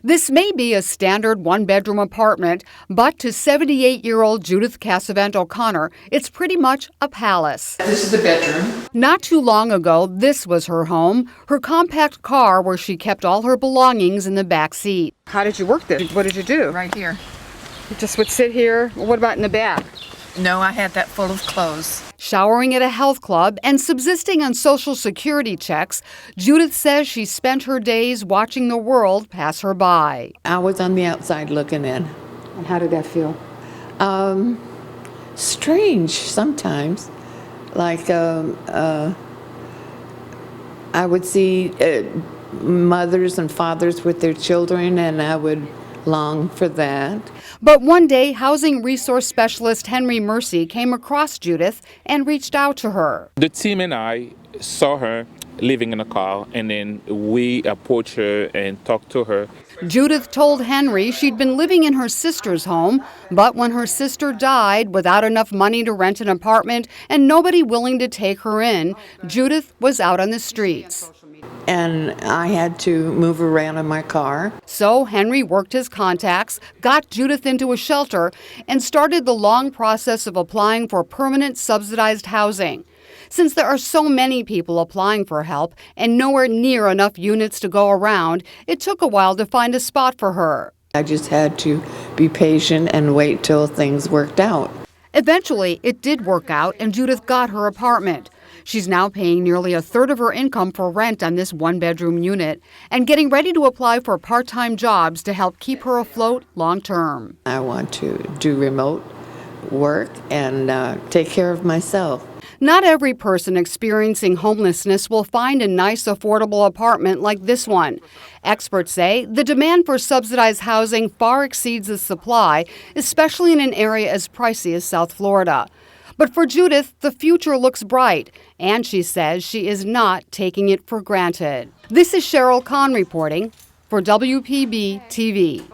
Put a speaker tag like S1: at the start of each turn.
S1: This may be a standard one-bedroom apartment, but to 78-year-old Judith Cassavant O'Connor, it's pretty much a palace.
S2: This is the bedroom.
S1: Not too long ago, this was her home, her compact car where she kept all her belongings in the back seat. How did you work this? What did you do?
S2: Right here.
S1: You just would sit here? What about in the back?
S2: No, I had that full of clothes.
S1: Showering at a health club and subsisting on Social Security checks, Judith says she spent her days watching the world pass her by.
S3: I was on the outside looking in.
S1: And how did that feel?
S3: Strange sometimes. Like I would see mothers and fathers with their children, and I would long for that.
S1: But one day, housing resource specialist Henry Mercy came across Judith and reached out to her.
S4: The team and I saw her living in a car, and then we approached her and talked to her.
S1: Judith told Henry she'd been living in her sister's home, but when her sister died without enough money to rent an apartment and nobody willing to take her in, Judith was out on the streets.
S3: And I had to move around in my car.
S1: So Henry worked his contacts, got Judith into a shelter, and started the long process of applying for permanent subsidized housing. Since there are so many people applying for help and nowhere near enough units to go around, it took a while to find a spot for her.
S3: I just had to be patient and wait till things worked out.
S1: Eventually, it did work out, and Judith got her apartment. She's now paying nearly a third of her income for rent on this one-bedroom unit and getting ready to apply for part-time jobs to help keep her afloat long-term.
S3: I want to do remote work and take care of myself.
S1: Not every person experiencing homelessness will find a nice, affordable apartment like this one. Experts say the demand for subsidized housing far exceeds the supply, especially in an area as pricey as South Florida. But for Judith, the future looks bright, and she says she is not taking it for granted. This is Cheryl Kahn reporting for WPB-TV.